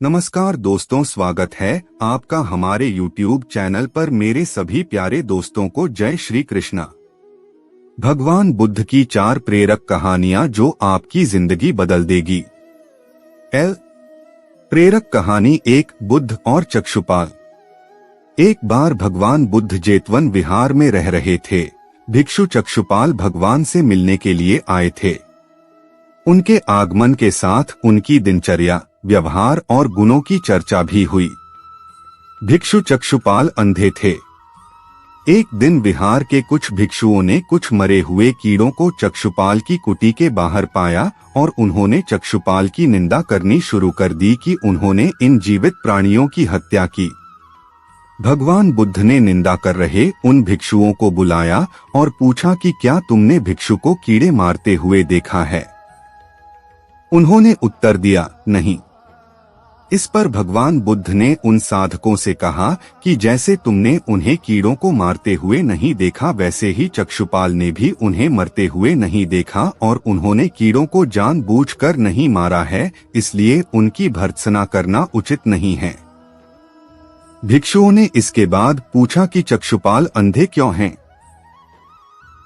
नमस्कार दोस्तों, स्वागत है आपका हमारे YouTube चैनल पर। मेरे सभी प्यारे दोस्तों को जय श्री कृष्णा। भगवान बुद्ध की 4 प्रेरक कहानियां जो आपकी जिंदगी बदल देगी। प्रेरक कहानी 1, बुद्ध और चक्षुपाल। एक बार भगवान बुद्ध जेतवन विहार में रह रहे थे। भिक्षु चक्षुपाल भगवान से मिलने के लिए आए थे। उनके आगमन के साथ उनकी दिनचर्या, व्यवहार और गुणों की चर्चा भी हुई। भिक्षु चक्षुपाल अंधे थे। एक दिन विहार के कुछ भिक्षुओं ने कुछ मरे हुए कीड़ों को चक्षुपाल की कुटी के बाहर पाया और उन्होंने चक्षुपाल की निंदा करनी शुरू कर दी कि उन्होंने इन जीवित प्राणियों की हत्या की। भगवान बुद्ध ने निंदा कर रहे उन भिक्षुओं को बुलाया और पूछा कि क्या तुमने भिक्षु को कीड़े मारते हुए देखा है? उन्होंने उत्तर दिया, नहीं। इस पर भगवान बुद्ध ने उन साधकों से कहा कि जैसे तुमने उन्हें कीड़ों को मारते हुए नहीं देखा, वैसे ही चक्षुपाल ने भी उन्हें मरते हुए नहीं देखा और उन्होंने कीड़ों को जानबूझकर नहीं मारा है, इसलिए उनकी भर्त्सना करना उचित नहीं है। भिक्षुओं ने इसके बाद पूछा कि चक्षुपाल अंधे क्यों हैं?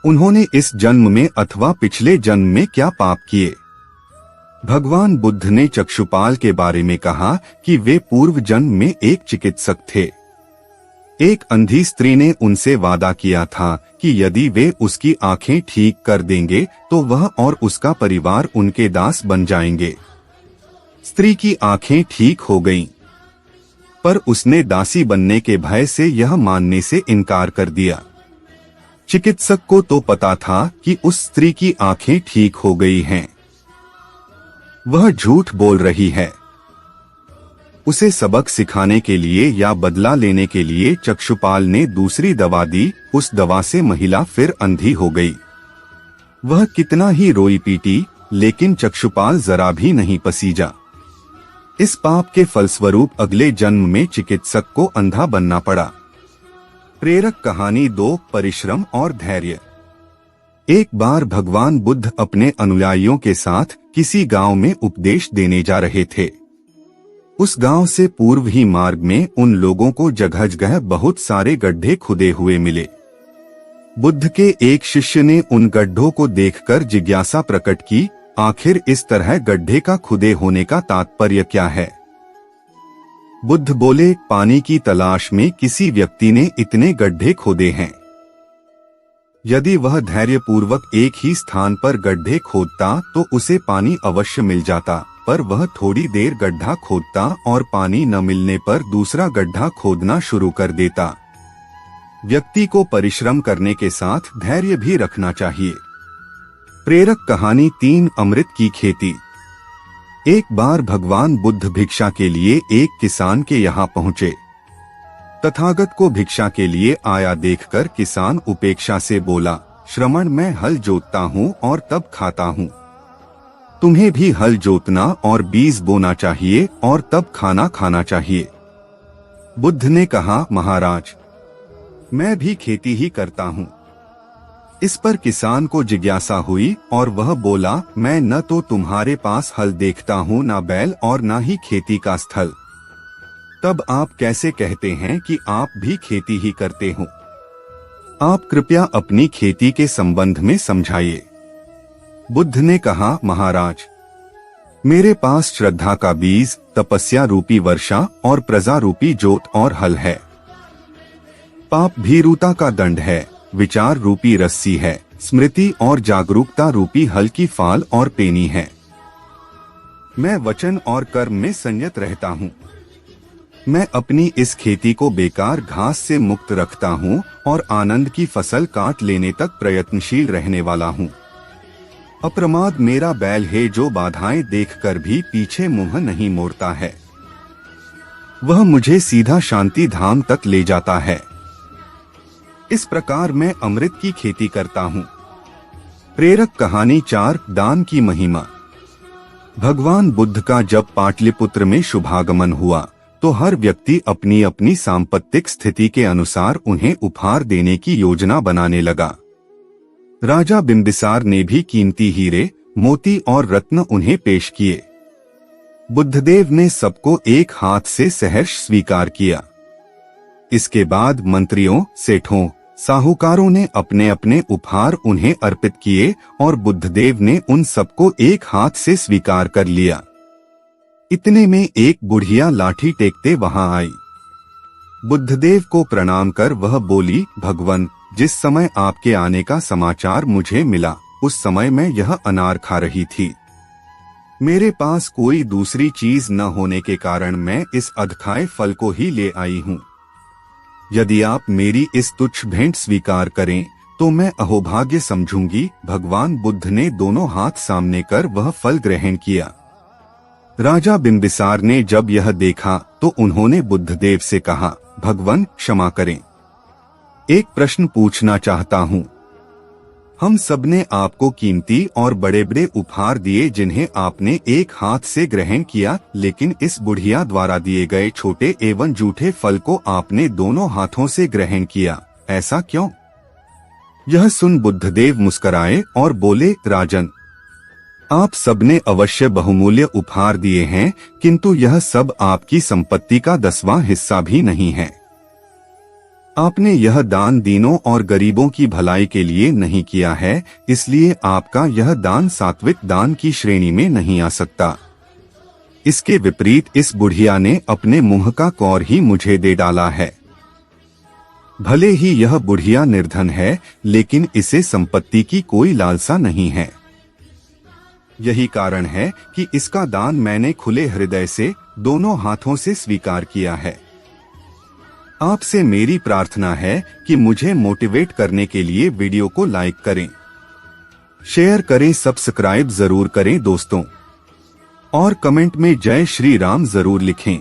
उन्होंने इस जन्म में अथवा पिछले जन्म में क्या पाप किए? भगवान बुद्ध ने चक्षुपाल के बारे में कहा कि वे पूर्व जन्म में एक चिकित्सक थे। एक अंधी स्त्री ने उनसे वादा किया था कि यदि वे उसकी आंखें ठीक कर देंगे तो वह और उसका परिवार उनके दास बन जाएंगे। स्त्री की आंखें ठीक हो गईं, पर उसने दासी बनने के भय से यह मानने से इनकार कर दिया। चिकित्सक को तो पता था कि उस स्त्री की आंखें ठीक हो गई हैं। वह झूठ बोल रही है। उसे सबक सिखाने के लिए या बदला लेने के लिए चक्षुपाल ने दूसरी दवा दी। उस दवा से महिला फिर अंधी हो गई। वह कितना ही रोई पीटी, लेकिन चक्षुपाल जरा भी नहीं पसीजा। इस पाप के फलस्वरूप अगले जन्म में चिकित्सक को अंधा बनना पड़ा। प्रेरक कहानी 2, परिश्रम और धैर्य। एक बार भगवान बुद्ध अपने अनुयायियों के साथ किसी गांव में उपदेश देने जा रहे थे। उस गांव से पूर्व ही मार्ग में उन लोगों को जगह जगह बहुत सारे गड्ढे खुदे हुए मिले। बुद्ध के एक शिष्य ने उन गड्ढों को देखकर जिज्ञासा प्रकट की, आखिर इस तरह गड्ढे का खुदे होने का तात्पर्य क्या है? बुद्ध बोले, पानी की तलाश में किसी व्यक्ति ने इतने गड्ढे खोदे हैं। यदि वह धैर्यपूर्वक एक ही स्थान पर गड्ढे खोदता तो उसे पानी अवश्य मिल जाता, पर वह थोड़ी देर गड्ढा खोदता और पानी न मिलने पर दूसरा गड्ढा खोदना शुरू कर देता। व्यक्ति को परिश्रम करने के साथ धैर्य भी रखना चाहिए। प्रेरक कहानी 3, अमृत की खेती। एक बार भगवान बुद्ध भिक्षा के लिए एक किसान के यहाँ पहुँचे। तथागत को भिक्षा के लिए आया देखकर किसान उपेक्षा से बोला, श्रमण, मैं हल जोतता हूँ और तब खाता हूँ। तुम्हें भी हल जोतना और बीज बोना चाहिए और तब खाना खाना चाहिए। बुद्ध ने कहा, महाराज, मैं भी खेती ही करता हूँ। इस पर किसान को जिज्ञासा हुई और वह बोला, मैं न तो तुम्हारे पास हल देखता हूँ, न बैल और न ही खेती का स्थल। तब आप कैसे कहते हैं कि आप भी खेती ही करते हो? आप कृपया अपनी खेती के संबंध में समझाइए। बुद्ध ने कहा, महाराज, मेरे पास श्रद्धा का बीज, तपस्या रूपी वर्षा और प्रजा रूपी जोत और हल है। पाप भीरुता का दंड है, विचार रूपी रस्सी है, स्मृति और जागरूकता रूपी हल की फाल और पेनी है। मैं वचन और कर्म में संयत रहता हूँ। मैं अपनी इस खेती को बेकार घास से मुक्त रखता हूँ और आनंद की फसल काट लेने तक प्रयत्नशील रहने वाला हूँ। अप्रमाद मेरा बैल है जो बाधाएं देखकर भी पीछे मुंह नहीं मोड़ता है। वह मुझे सीधा शांति धाम तक ले जाता है। इस प्रकार मैं अमृत की खेती करता हूँ। प्रेरक कहानी 4, दान की महिमा। भगवान बुद्ध का जब पाटलिपुत्र में शुभागमन हुआ तो हर व्यक्ति अपनी अपनी सांपत्तिक स्थिति के अनुसार उन्हें उपहार देने की योजना बनाने लगा। राजा बिंबिसार ने भी कीमती हीरे, मोती और रत्न उन्हें पेश किए। बुद्धदेव ने सबको एक हाथ से सहर्ष स्वीकार किया। इसके बाद मंत्रियों, सेठों, साहूकारों ने अपने अपने उपहार उन्हें अर्पित किए और बुद्धदेव ने उन सबको एक हाथ से स्वीकार कर लिया। इतने में एक बुढ़िया लाठी टेकते वहां आई। बुद्धदेव को प्रणाम कर वह बोली, भगवन, जिस समय आपके आने का समाचार मुझे मिला उस समय मैं यह अनार खा रही थी। मेरे पास कोई दूसरी चीज न होने के कारण मैं इस अधखाए फल को ही ले आई हूँ। यदि आप मेरी इस तुच्छ भेंट स्वीकार करें तो मैं अहोभाग्य समझूंगी। भगवान बुद्ध ने दोनों हाथ सामने कर वह फल ग्रहण किया। राजा बिंबिसार ने जब यह देखा तो उन्होंने बुद्धदेव से कहा, भगवन क्षमा करें, एक प्रश्न पूछना चाहता हूँ। हम सबने आपको कीमती और बड़े बड़े उपहार दिए जिन्हें आपने एक हाथ से ग्रहण किया, लेकिन इस बुढ़िया द्वारा दिए गए छोटे एवं जूठे फल को आपने दोनों हाथों से ग्रहण किया, ऐसा क्यों? यह सुन बुद्धदेव मुस्कुराए और बोले, राजन, आप सबने अवश्य बहुमूल्य उपहार दिए हैं, किंतु यह सब आपकी संपत्ति का 10वां हिस्सा भी नहीं है। आपने यह दान दीनों और गरीबों की भलाई के लिए नहीं किया है, इसलिए आपका यह दान सात्विक दान की श्रेणी में नहीं आ सकता। इसके विपरीत इस बुढ़िया ने अपने मुंह का कौर ही मुझे दे डाला है। भले ही यह बुढ़िया निर्धन है, लेकिन इसे संपत्ति की कोई लालसा नहीं है। यही कारण है कि इसका दान मैंने खुले हृदय से दोनों हाथों से स्वीकार किया है। आपसे मेरी प्रार्थना है कि मुझे मोटिवेट करने के लिए वीडियो को लाइक करें, शेयर करें, सब्सक्राइब जरूर करें दोस्तों, और कमेंट में जय श्री राम जरूर लिखें।